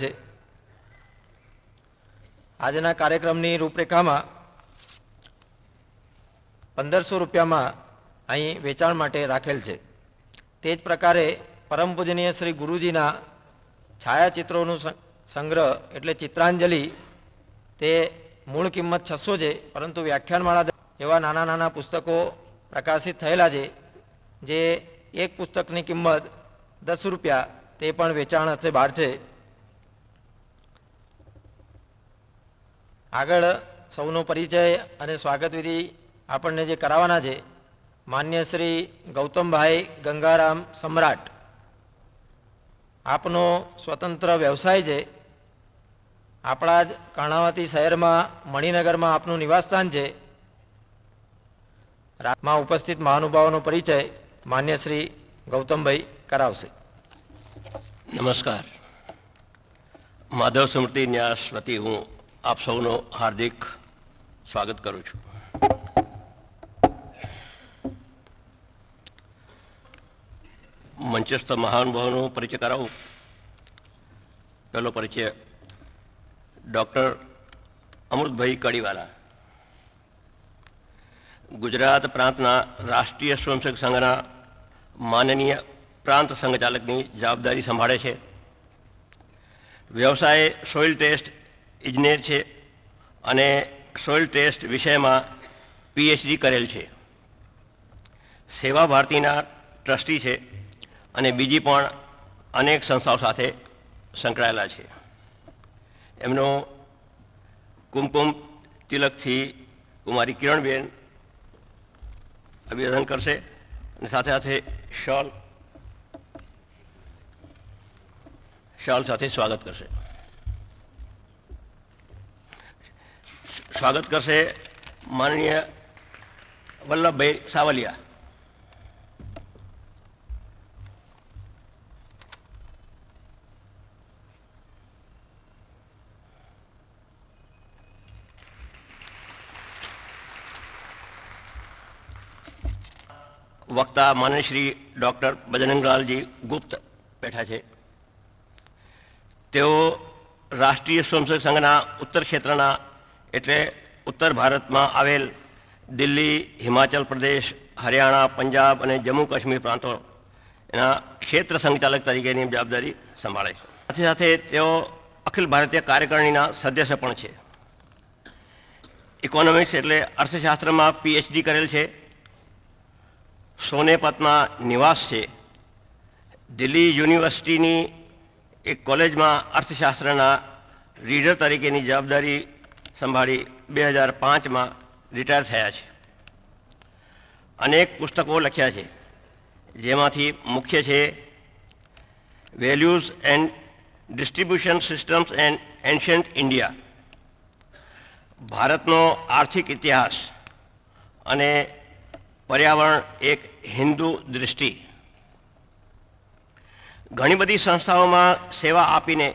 છે આજના કાર્યક્રમની રૂપરેખામાં 1500 રૂપિયામાં અહીં વેચાણ માટે રાખેલ છે। તે જ પ્રકારે પરમ પૂજનીય શ્રી ગુરુજીના છાયાચિત્રોનું સંગ્રહ એટલે ચિત્રાંજલિ તે મૂળ કિંમત 600 છે, પરંતુ વ્યાખ્યાનમાળા એવા નાના નાના પુસ્તકો પ્રકાશિત થયેલા છે, જે એક પુસ્તકની કિંમત 10 રૂપિયા તે પણ વેચાણ અર્થે બહાર છે। આગળ સૌનો પરિચય અને સ્વાગત વિધિ આપણને જે કરાવવાના છે માન્ય શ્રી ગૌતમભાઈ ગંગારામ સમ્રાટ। આપનો સ્વતંત્ર વ્યવસાય છે, આપણા જ કર્ણાવતી શહેરમાં મણિનગરમાં આપનું નિવાસસ્થાન છે। માં ઉપસ્થિત મહાનુભાવોનો પરિચય માન્ય શ્રી ગૌતમભાઈ કરાવશે। નમસ્કાર। માધવ સ્મૃતિ ન્યાસ વતી હું આપ સૌનો હાર્દિક સ્વાગત કરું છું। મંચસ્થ મહાનુભાવોનો પરિચય કરાવું। પહેલો પરિચય ડૉક્ટર અમૃતભાઈ કડીવાલા, ગુજરાત પ્રાંતના રાષ્ટ્રીય સ્વયંસેવક સંઘના માનનીય પ્રાંત સંઘચાલકની જવાબદારી સંભાળે છે। વ્યવસાય સોઇલ ટેસ્ટ ઇજનેર છે અને સોઇલ ટેસ્ટ વિષયમાં પીએચડી કરેલ છે। સેવા ભારતીના ટ્રસ્ટી છે અને બીજી પણ અનેક સંસ્થાઓ સાથે સંકળાયેલા છે। એમનો કુમકુમ તિલકથી કુમારી કિરણબેન અભિવાદન કરશે અને સાથે સાથે શાલ સાથે સ્વાગત કરશે। સ્વાગત કરશે માનનીય વલ્લભભાઈ સાવલિયા। વક્તા માનનીય શ્રી ડૉક્ટર બજરંગલાલજી ગુપ્ત બેઠા છે। તેઓ રાષ્ટ્રીય સ્વયંસેવક સંઘના ઉત્તર ક્ષેત્રના એટલે ઉત્તર ભારતમાં આવેલ દિલ્હી, હિમાચલ પ્રદેશ, હરિયાણા, પંજાબ અને જમ્મુ કાશ્મીર પ્રાંતો એના ક્ષેત્ર સંચાલક તરીકેની જવાબદારી સંભાળે છે। સાથે સાથે તેઓ અખિલ ભારતીય કાર્યકારિણીના સદસ્ય પણ છે। ઇકોનોમિક્સ એટલે અર્થશાસ્ત્રમાં પીએચડી કરેલ છે। સોનેપતમાં નિવાસ છે। દિલ્હી યુનિવર્સિટીની એક કોલેજમાં અર્થશાસ્ત્રના રીડર તરીકેની જવાબદારી સંભાળી 2005માં રિટાયર થયા છે। અનેક પુસ્તકો લખ્યા છે, જેમાંથી મુખ્ય છે values and distribution systems and ancient India, ભારતનો આર્થિક ઇતિહાસ અને પર્યાવરણ એક હિન્દુ દૃષ્ટિ। ઘણી બધી સંસ્થાઓમાં સેવા આપીને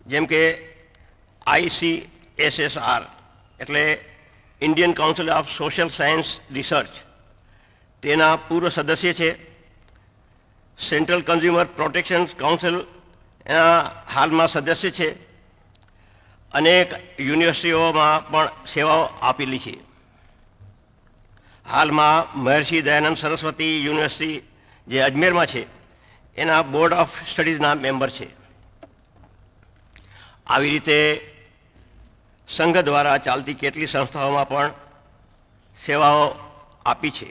જેમ કે ICSSR એટલે Indian council of social science research તેના પૂર્વ સદસ્ય છે। સેન્ટ્રલ કન્ઝ્યુમર પ્રોટેક્શન કાઉન્સિલ એના હાલમાં સદસ્ય છે। અનેક યુનિવર્સિટીઓમાં પણ સેવાઓ આપેલી છે। હાલમાં મહર્ષિ દયાનંદ સરસ્વતી યુનિવર્સિટી જે અજમેરમાં છે એના બોર્ડ ઓફ સ્ટડીઝના મેમ્બર છે। આવી રીતે સંઘ દ્વારા ચાલતી કેટલી સંસ્થાઓમાં પણ સેવાઓ આપી છે।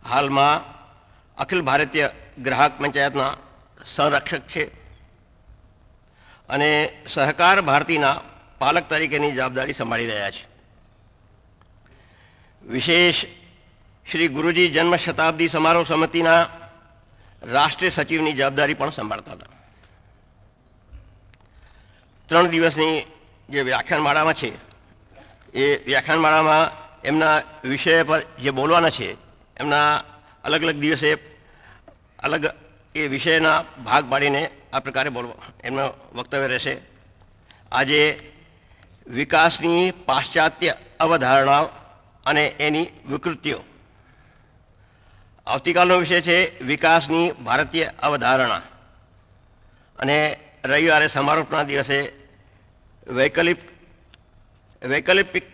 હાલમાં અખિલ ભારતીય ગ્રાહક પંચાયતના સંરક્ષક છે અને સહકાર ભારતીના પાલક તરીકેની જવાબદારી સંભાળી રહ્યા છે। વિશેષ શ્રી ગુરુજી જન્મ શતાબ્દી સમારોહ સમિતિના રાષ્ટ્રીય સચિવની જવાબદારી પણ સંભાળતા હતા। 3 દિવસની જે વ્યાખ્યાનમાળામાં છે એ વ્યાખ્યાનમાળામાં એમના વિષય પર જે બોલવાના છે એમના અલગ અલગ દિવસે અલગ એ વિષયના ભાગ પાડીને આ પ્રકારે એમનો વક્તવ્ય રહેશે। આજે વિકાસની પાશ્ચાત્ય અવધારણાઓ અને એની વિકૃતિઓ। આવતીકાલનો વિષય છે વિકાસની ભારતીય અવધારણા અને રવિવારે સમારોપના દિવસે વૈકલ્પિક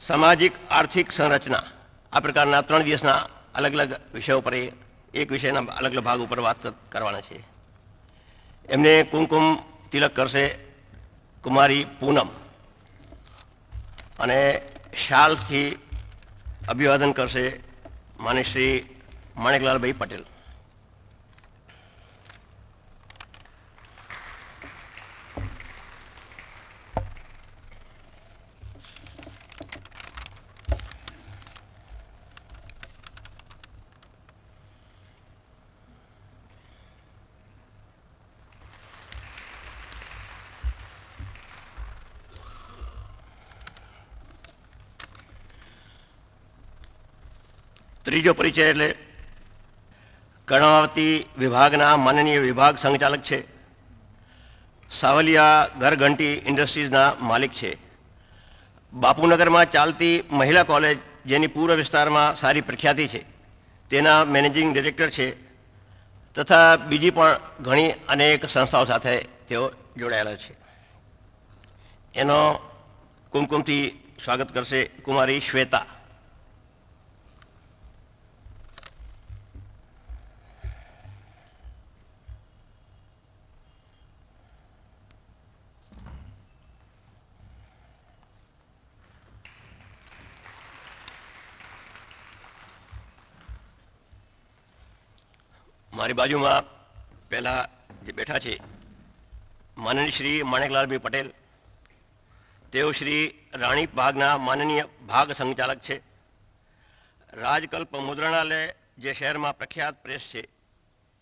સામાજિક આર્થિક સંરચના આ પ્રકારના 3 દિવસના અલગ અલગ વિષયો પર એક વિષયના અલગ અલગ ભાગ ઉપર વાત કરવાના છે. એમને કુમકુમ તિલક કરશે કુમારી પૂનમ અને શાલથી અભિવાદન કરશે માનનીય શ્રી માણેકલાલભાઈ પટેલ. ત્રીજો પરિચય એટલે કર્ણાવતી વિભાગના માનનીય વિભાગ સંચાલક છે. સાવલિયા ઘરઘંટી ઇન્ડસ્ટ્રીઝના માલિક છે. બાપુનગરમાં ચાલતી મહિલા કોલેજ જેની પૂર્વ વિસ્તારમાં સારી પ્રખ્યાતિ છે તેના મેનેજિંગ ડિરેક્ટર છે તથા બીજી પણ ઘણી અનેક સંસ્થાઓ સાથે તેઓ જોડાયેલા છે. એનો કુમકુમથી સ્વાગત કરશે કુમારી શ્વેતા. મારી બાજુમાં પહેલા જે બેઠા છે માનનીય શ્રી માણેકલાલભાઈ પટેલ, તેઓ શ્રી રાણી ભાગના માનનીય ભાગ સંચાલક છે. રાજકલ્પ મુદ્રણાલય જે શહેરમાં પ્રખ્યાત પ્રેસ છે,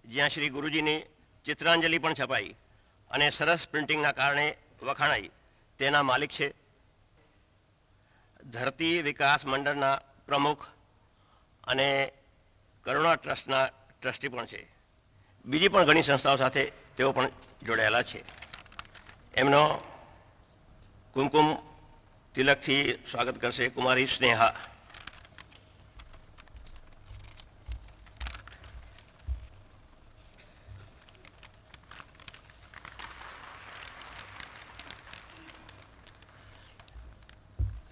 જ્યાં શ્રી ગુરુજીની ચિત્રાંજલિ પણ છપાઈ અને સરસ પ્રિન્ટિંગના કારણે વખાણાઈ, તેના માલિક છે. ધરતી વિકાસ મંડળના પ્રમુખ અને કરુણા ટ્રસ્ટના ટ્રસ્ટી પણ છે. બીજી પણ ઘણી સંસ્થાઓ સાથે તેઓ પણ જોડાયેલા છે. એમનો કુમકુમ તિલકથી સ્વાગત કરશે કુમારી સ્નેહા.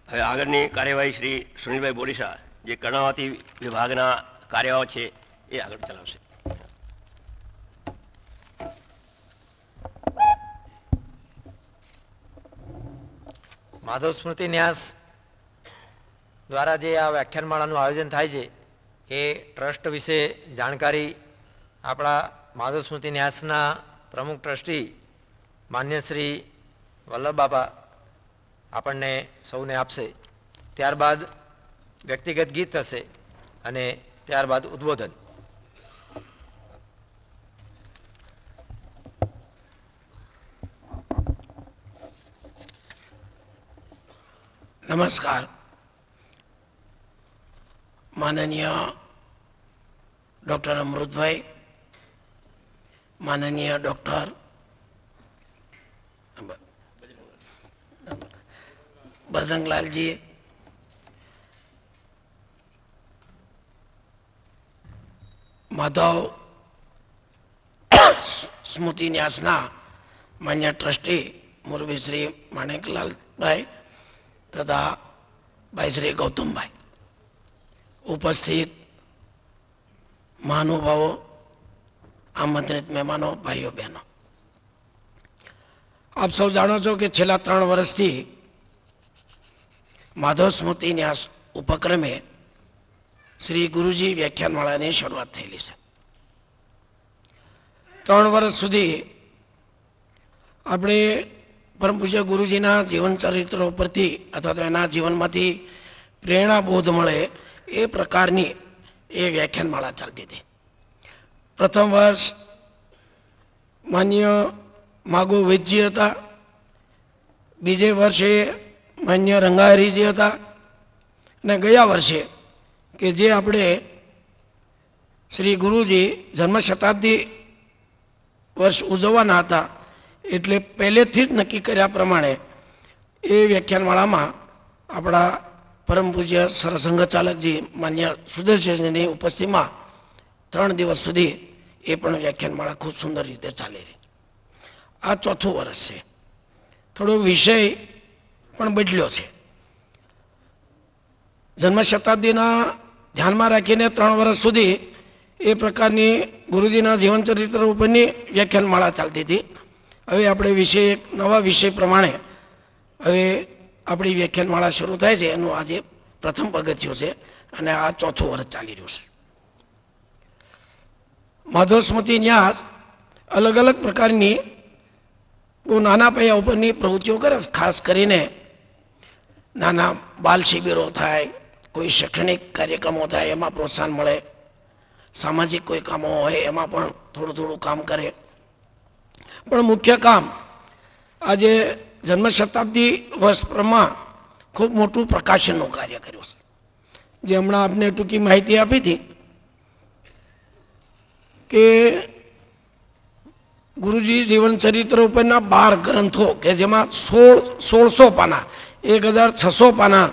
હવે આગળની કાર્યવાહી શ્રી સુનિલભાઈ બોરીસા, જે કર્ણાવતી વિભાગના કાર્યવાહો છે, એ આગળ ચલાવશે. માધવ સ્મૃતિ ન્યાસ દ્વારા જે આ વ્યાખ્યાનમાળાનું આયોજન થાય છે એ ટ્રસ્ટ વિશે જાણકારી આપણા માધવ સ્મૃતિ ન્યાસના પ્રમુખ ટ્રસ્ટી માન્ય શ્રી વલ્લભબાપા આપણને સૌને આપશે. ત્યારબાદ વ્યક્તિગત ગીત થશે અને ત્યારબાદ ઉદ્બોધન. નમસ્કાર. માનનીય ડૉક્ટર અમૃતભાઈ, માનનીય ડૉક્ટર બજરંગલાલજી, માધવ સ્મૃતિ ન્યાસના માન્ય ટ્રસ્ટી મુરબી શ્રી માણેકલાલભાઈ તથા ભાઈ શ્રી ગૌતમભાઈ, ઉપસ્થિત મહાનુભાવો, આમંત્રિત મહેમાનો, ભાઈઓ બહેનો, આપ સૌ જાણો છો કે છેલ્લા 3 વર્ષથી માધવ સ્મૃતિ ન્યાસ ઉપક્રમે શ્રી ગુરુજી વ્યાખ્યાનમાળાની શરૂઆત થયેલી છે. 3 વર્ષ સુધી આપણે પરમ પૂજ્ય ગુરુજીના જીવન ચરિત્રો પરથી અથવા તો એના જીવનમાંથી પ્રેરણા બોધ મળે એ પ્રકારની એ વ્યાખ્યાનમાળા ચાલતી હતી. પ્રથમ વર્ષ માન્ય માગો વૈદ્યજી હતા, બીજે વર્ષે માન્ય રંગાહરીજી હતા, અને ગયા વર્ષે કે જે આપણે શ્રી ગુરુજી જન્મ શતાબ્દી વર્ષ ઉજવવાના હતા, એટલે પહેલેથી જ નક્કી કર્યા પ્રમાણે એ વ્યાખ્યાનમાળામાં આપણા પરમ પૂજ્ય સરસંઘ ચાલકજી માન્ય સુદર્શનજીની ઉપસ્થિતિમાં 3 દિવસ સુધી એ પણ વ્યાખ્યાનમાળા ખૂબ સુંદર રીતે ચાલી રહી. આ ચોથું વર્ષ છે. થોડો વિષય પણ બદલ્યો છે. જન્મ શતાબ્દીના ધ્યાનમાં રાખીને 3 વર્ષ સુધી એ પ્રકારની ગુરુજીના જીવનચરિત્ર ઉપરની વ્યાખ્યાનમાળા ચાલતી હતી. હવે આપણે વિષય એક નવા વિષય પ્રમાણે હવે આપણી વ્યાખ્યાનમાળા શરૂ થાય છે. એનું આજે પ્રથમ પગથિયું છે અને આ ચોથું વર્ષ ચાલી રહ્યું છે. માધવ સ્મૃતિ ન્યાસ અલગ અલગ પ્રકારની બહુ નાના પાયા ઉપરની પ્રવૃત્તિઓ કરે. ખાસ કરીને નાના બાલ શિબિરો થાય, કોઈ શૈક્ષણિક કાર્યક્રમો થાય એમાં પ્રોત્સાહન મળે, સામાજિક કોઈ કામો હોય એમાં પણ થોડું થોડું કામ કરે. પણ મુખ્ય કામ આજે જન્મ શતાબ્દી વર્ષમાં ખૂબ મોટું પ્રકાશનનું કાર્ય કર્યું છે. જે હમણાં આપને ટૂંકી માહિતી આપી હતી કે ગુરુજી જીવન ચરિત્ર ઉપરના 12 ગ્રંથો કે જેમાં 1600 પાના, 1600 પાના,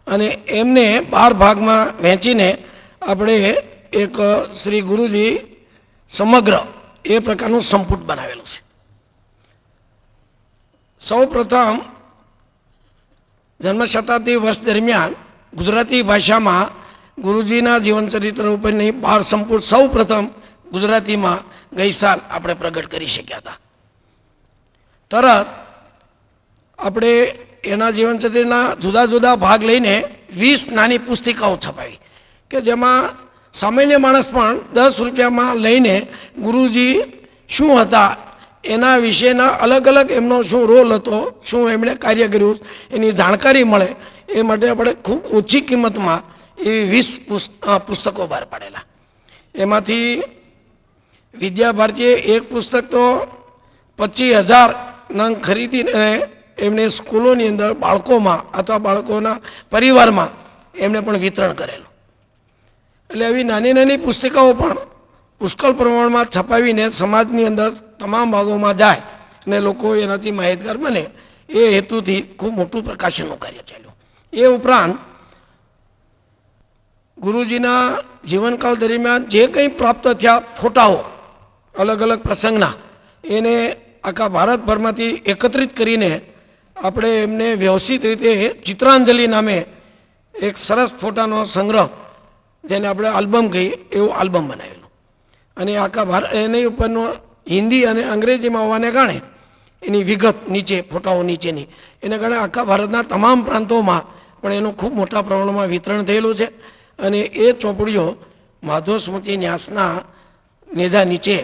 અને એમને 12 ભાગમાં વહેંચીને આપણે એક શ્રી ગુરુજી સમગ્ર એ પ્રકારનું સંપુટ બનાવેલું છે. સૌ પ્રથમ જન્મ શતાબ્દી વર્ષ દરમિયાન ગુજરાતી ભાષામાં ગુરુજીના જીવનચરિત્ર ઉપરની 12 સંપુટ સૌ પ્રથમ ગુજરાતીમાં ગઈ સાલ આપણે પ્રગટ કરી શક્યા હતા. તરત આપણે એના જીવનચરિત્રના જુદા જુદા ભાગ લઈને 20 નાની પુસ્તિકાઓ છપાવી કે જેમાં સામાન્ય માણસ પણ 10 રૂપિયામાં લઈને ગુરુજી શું હતા એના વિશેના અલગ અલગ એમનો શું રોલ હતો, શું એમણે કાર્ય કર્યું એની જાણકારી મળે એ માટે આપણે ખૂબ ઓછી કિંમતમાં એવી 20 પુસ્તકો બહાર પાડેલા. એમાંથી વિદ્યાભારતીએ એક પુસ્તક તો 25,000 નંગ ખરીદીને એમને સ્કૂલોની અંદર બાળકોમાં અથવા બાળકોના પરિવારમાં એમણે પણ વિતરણ કરેલું. એટલે આવી નાની નાની પુસ્તિકાઓ પણ પુષ્કળ પ્રમાણમાં છપાવીને સમાજની અંદર તમામ ભાગોમાં જાય અને લોકો એનાથી માહિતગાર બને એ હેતુથી ખૂબ મોટું પ્રકાશનનું કાર્ય ચાલ્યું. એ ઉપરાંત ગુરુજીના જીવનકાળ દરમિયાન જે કંઈ પ્રાપ્ત થયા ફોટાઓ અલગ અલગ પ્રસંગના એને આખા ભારતભરમાંથી એકત્રિત કરીને આપણે એમને વ્યવસ્થિત રીતે ચિત્રાંજલિ નામે એક સરસ ફોટાનો સંગ્રહ જેને આપણે આલ્બમ કહીએ એવું આલ્બમ બનાવેલું. અને આખા એની ઉપરનો હિન્દી અને અંગ્રેજીમાં હોવાને કારણે એની વિગત નીચે ફોટાઓ નીચેની એને કારણે આખા ભારતના તમામ પ્રાંતોમાં પણ એનું ખૂબ મોટા પ્રમાણમાં વિતરણ થયેલું છે. અને એ ચોપડીઓ માધવ સ્મૃતિ ન્યાસના નેજા નીચે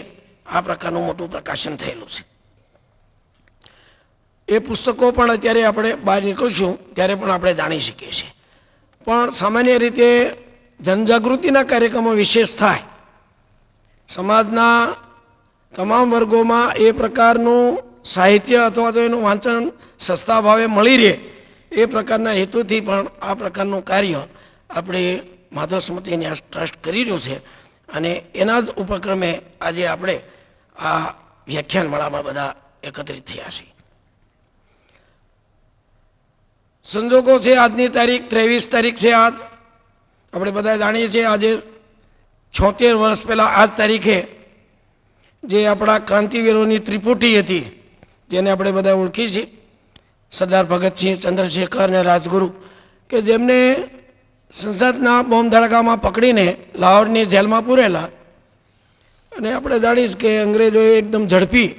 આ પ્રકારનું મોટું પ્રકાશન થયેલું છે. એ પુસ્તકો પણ અત્યારે આપણે બહાર નીકળશું ત્યારે પણ આપણે જાણી શકીએ છીએ. પણ સામાન્ય રીતે જનજાગૃતિના કાર્યક્રમો વિશેષ થાય, સમાજના તમામ વર્ગોમાં એ પ્રકારનું સાહિત્ય અથવા તો એનું વાંચન સસ્તા ભાવે મળી રહે એ પ્રકારના હેતુથી પણ આ પ્રકારનું કાર્ય આપણે માધવ સ્મૃતિ ન્યાસ ટ્રસ્ટ કરી રહ્યું છે. અને એના જ ઉપક્રમે આજે આપણે આ વ્યાખ્યાનમાળામાં બધા એકત્રિત થયા છીએ. સંજોગો છે આજની તારીખ 23 તારીખ છે. આજ આપણે બધા જાણીએ છીએ આજે 76 વર્ષ પહેલાં આ જ તારીખે જે આપણા ક્રાંતિવીરોની ત્રિપુટી હતી જેને આપણે બધા ઓળખીએ છીએ, સરદાર ભગતસિંહ, ચંદ્રશેખર અને રાજગુરુ, કે જેમને સંસદના બોમ્બ ધડાકામાં પકડીને લાહોરની જેલમાં પૂરેલા. અને આપણે જાણીશ કે અંગ્રેજોએ એકદમ ઝડપી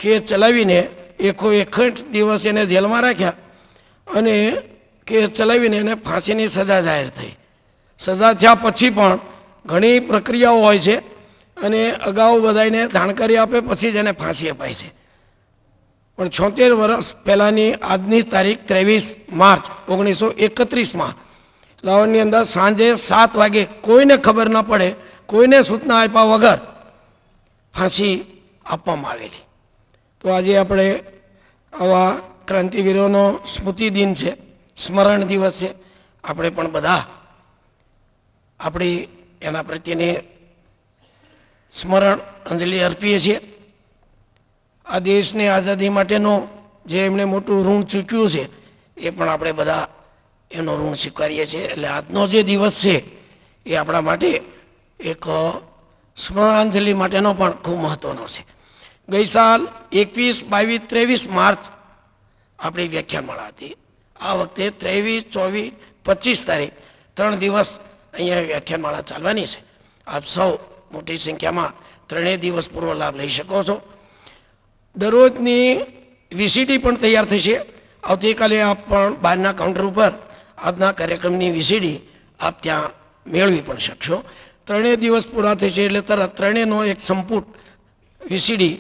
કેસ ચલાવીને 61 દિવસ એને જેલમાં રાખ્યા અને કેસ ચલાવીને એને ફાંસીની સજા જાહેર થઈ. સજા થયા પછી પણ ઘણી પ્રક્રિયાઓ હોય છે અને અગાઉ બધાને જાણકારી આપે પછી જ એને ફાંસી અપાય છે. પણ 76 વર્ષ પહેલાંની આજની તારીખ 23 માર્ચ 1931માં લાહોરની અંદર સાંજે 7 વાગે કોઈને ખબર ન પડે, કોઈને સૂચના આપ્યા વગર ફાંસી આપવામાં આવેલી. તો આજે આપણે આવા ક્રાંતિવીરોનો સ્મૃતિ દિન છે, સ્મરણ દિવસ છે. આપણે પણ બધા આપણી એના પ્રત્યેને સ્મરણ અંજલિ અર્પીએ છીએ. આ દેશની આઝાદી માટેનું જે એમણે મોટું ઋણ ચૂક્યું છે એ પણ આપણે બધા એનો ઋણ સ્વીકારીએ છીએ. એટલે આજનો જે દિવસ છે એ આપણા માટે એક સ્મરણાંજલિ માટેનો પણ ખૂબ મહત્ત્વનો છે. ગઈ સાલ 21, 22, 23 માર્ચ આપણી વ્યાખ્યાનમાળા હતી. આ વખતે 23, 24, 25 તારીખ 3 દિવસ અહીંયા વ્યાખ્યાનમાળા ચાલવાની છે. આપ સૌ મોટી સંખ્યામાં 3 દિવસ પૂરો લાભ લઈ શકો છો. દરરોજની વીસીડી પણ તૈયાર થશે. આવતીકાલે આપ પણ બહારના કાઉન્ટર ઉપર આજના કાર્યક્રમની વીસીડી આપ ત્યાં મેળવી પણ શકશો. 3 દિવસ પૂરા થશે એટલે તરત 3નો એક સંપુટ વીસીડી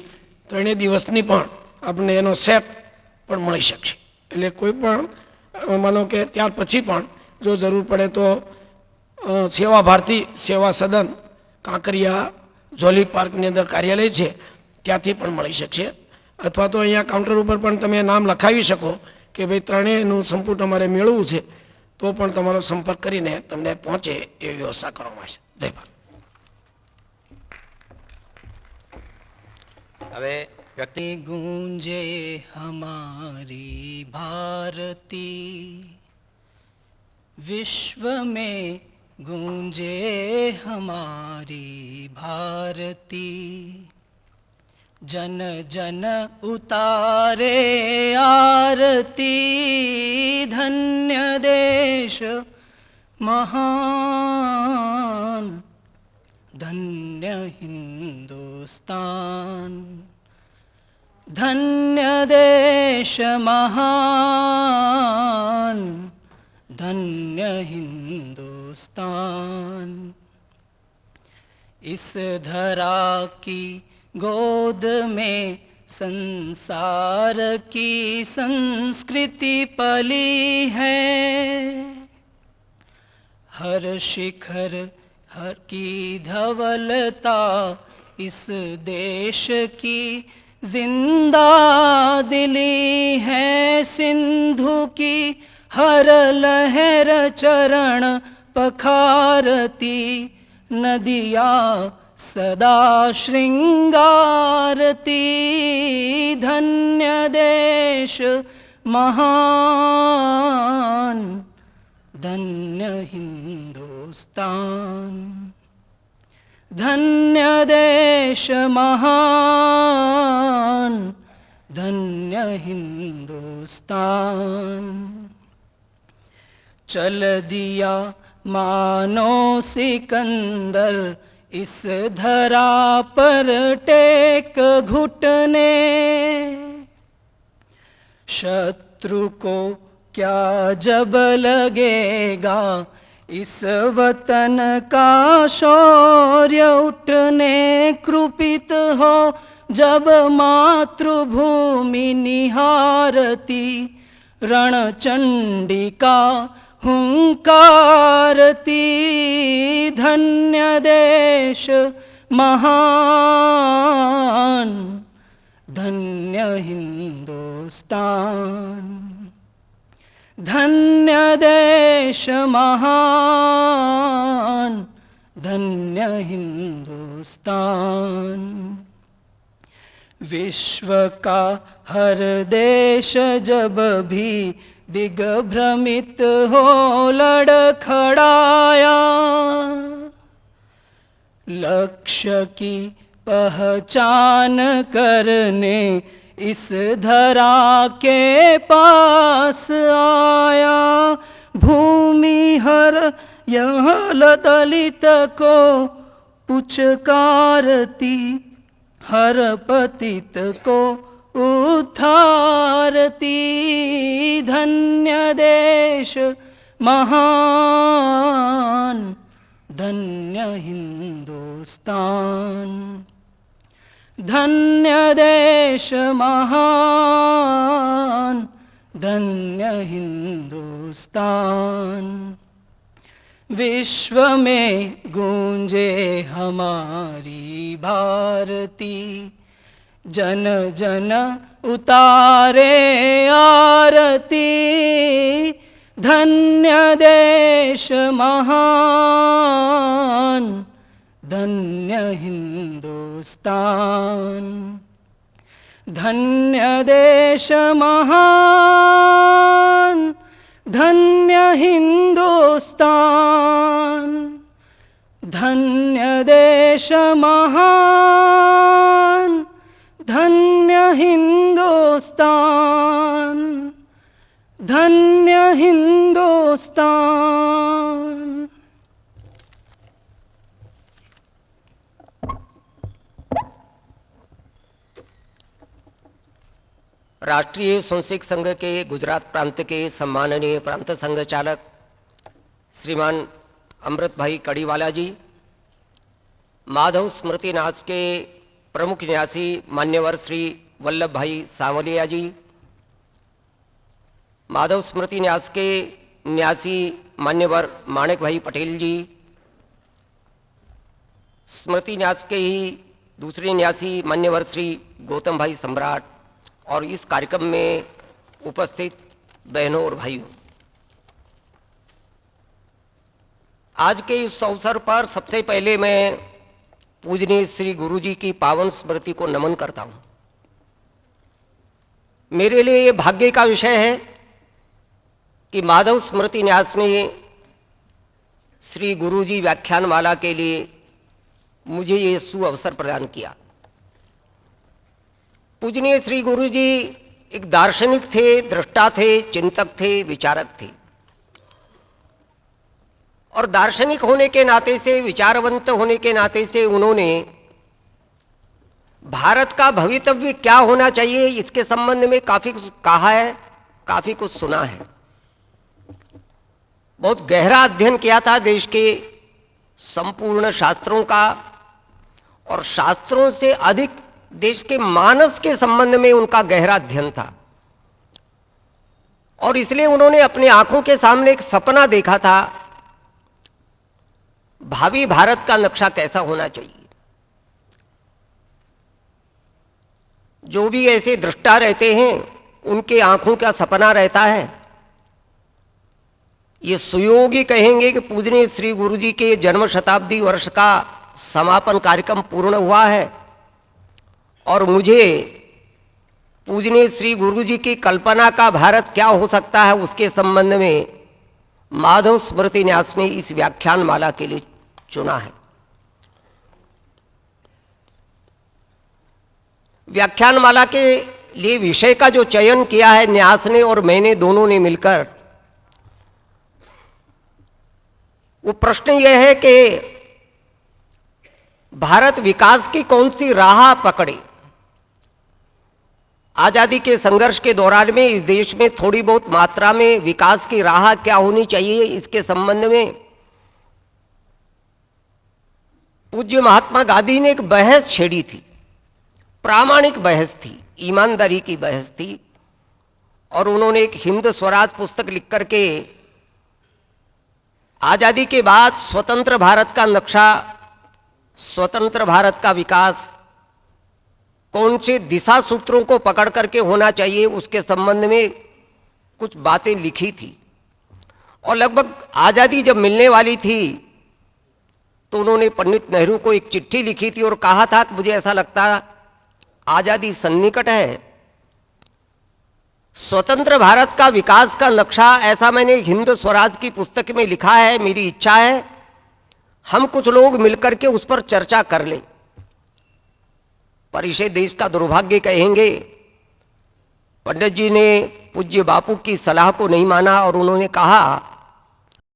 3 દિવસની પણ આપણને એનો સેટ પણ મળી શકશે. એટલે કોઈ પણ માનો કે ત્યાર પછી પણ જો જરૂર પડે તો સેવા ભારતી સેવા સદન કાંકરિયા જોલી પાર્કની અંદર કાર્યાલય છે ત્યાંથી પણ મળી શકશે. અથવા તો અહીંયા કાઉન્ટર ઉપર પણ તમે નામ લખાવી શકો કે ભાઈ 3નું સંપુટ અમારે મેળવવું છે, તો પણ તમારો સંપર્ક કરીને તમને પહોંચે એવી વ્યવસ્થા કરવામાં આવશે. જય ભારત. હવે વ્યક્તિ गूंजे हमारी भारती, विश्व में गूंजे हमारी भारती, जन जन उतारे आरती, धन्य देश महान, धन्य हिंदुस्तान, धन्य देश महान, धन्य हिंदुस्तान। इस धरा की गोद में संसार की संस्कृति पली है, हर शिखर हर की धवलता इस देश की जिंदा दिली है, सिंधु की हर लहर चरण पखारती, नदिया सदा श्रृंगारती, धन्य देश महान, धन्य हिंदुस्तान, धन्य देश महान, धन्य हिंदुस्तान। चल दिया मानो सिकंदर इस धरा पर टेक घुटने, शत्रु को क्या जब लगेगा इस वतन का शौर्य उठने, कृपित हो जब मातृभूमि निहारती, रणचंडिका हुंकारती, धन्य देश महान, धन्य हिंदुस्तान, धन्य देश महान, धन्य हिंदुस्तान। विश्व का हर देश जब भी दिग्भ्रमित हो लड़खड़ाया, लक्ष्य की पहचान करने इस धरा के पास आया, भूमि हर यह दलित को पुचकारती, हर पतित को उद्धारती, धन्य देश महान, धन्य हिंदुस्तान, धन्य देश महान, धन्य हिंदुस्तान। विश्व में गूंजे हमारी भारती, जन जन उतारे आरती, धन्य देश महान, धन्य हिंदुस्तान, धन्य देश महान, धन्य हिंदुस्तान, धन्य देश महान, धन्य हिंदुस्तान धन्य हिंदुस्तान। राष्ट्रीय स्वयंसेवक संघ के गुजरात प्रांत के सम्माननीय प्रांत संघ चालक श्रीमान अमृत भाई कड़ीवाला जी, माधव स्मृति न्यास के प्रमुख न्यासी मान्यवर श्री वल्लभ भाई सांवलिया जी, माधव स्मृति न्यास के न्यासी मान्यवर माणिक भाई पटेल जी, स्मृति न्यास के ही दूसरे न्यासी मान्यवर श्री गौतम भाई सम्राट और इस कार्यक्रम में उपस्थित बहनों और भाइयों, आज के इस अवसर पर सबसे पहले मैं पूजनीय श्री गुरुजी की पावन स्मृति को नमन करता हूं। मेरे लिए ये भाग्य का विषय है कि माधव स्मृति न्यास ने श्री गुरुजी व्याख्यानमाला के लिए मुझे ये सुअवसर प्रदान किया। पूजनीय श्री गुरुजी एक दार्शनिक थे, दृष्टा थे, चिंतक थे, विचारक थे और दार्शनिक होने के नाते से, विचारवंत होने के नाते से उन्होंने भारत का भवितव्य क्या होना चाहिए इसके संबंध में काफी कुछ कहा है, काफी कुछ सुना है। बहुत गहरा अध्ययन किया था देश के संपूर्ण शास्त्रों का और शास्त्रों से अधिक देश के मानस के संबंध में उनका गहरा अध्ययन था और इसलिए उन्होंने अपनी आंखों के सामने एक सपना देखा था, भावी भारत का नक्शा कैसा होना चाहिए। जो भी ऐसे दृष्टा रहते हैं उनके आंखों का सपना रहता है। ये सुयोगी कहेंगे कि पूजनीय श्री गुरुजी के जन्म शताब्दी वर्ष का समापन कार्यक्रम पूर्ण हुआ है और मुझे पूजनीय श्री गुरुजी की कल्पना का भारत क्या हो सकता है उसके संबंध में माधव स्मृति न्यास ने इस व्याख्यान माला के लिए चुना है। व्याख्यान माला के लिए विषय का जो चयन किया है न्यास ने और मैंने दोनों ने मिलकर, वो प्रश्न यह है कि भारत विकास की कौन सी राह पकड़े। आजादी के संघर्ष के दौरान में इस देश में थोड़ी बहुत मात्रा में विकास की राह क्या होनी चाहिए इसके संबंध में पूज्य महात्मा गांधी ने एक बहस छेड़ी थी, प्रामाणिक बहस थी, ईमानदारी की बहस थी और उन्होंने एक हिंद स्वराज पुस्तक लिख करके आजादी के बाद स्वतंत्र भारत का नक्शा, स्वतंत्र भारत का विकास कौन से दिशा सूत्रों को पकड़ करके होना चाहिए उसके संबंध में कुछ बातें लिखी थी और लगभग आजादी जब मिलने वाली थी तो उन्होंने पंडित नेहरू को एक चिट्ठी लिखी थी और कहा था कि मुझे ऐसा लगता आजादी सन्निकट है, स्वतंत्र भारत का विकास का नक्शा ऐसा मैंने हिंद स्वराज की पुस्तक में लिखा है, मेरी इच्छा है हम कुछ लोग मिलकर के उस पर चर्चा कर लें। पर इसे देश का दुर्भाग्य कहेंगे, पंडित जी ने पूज्य बापू की सलाह को नहीं माना और उन्होंने कहा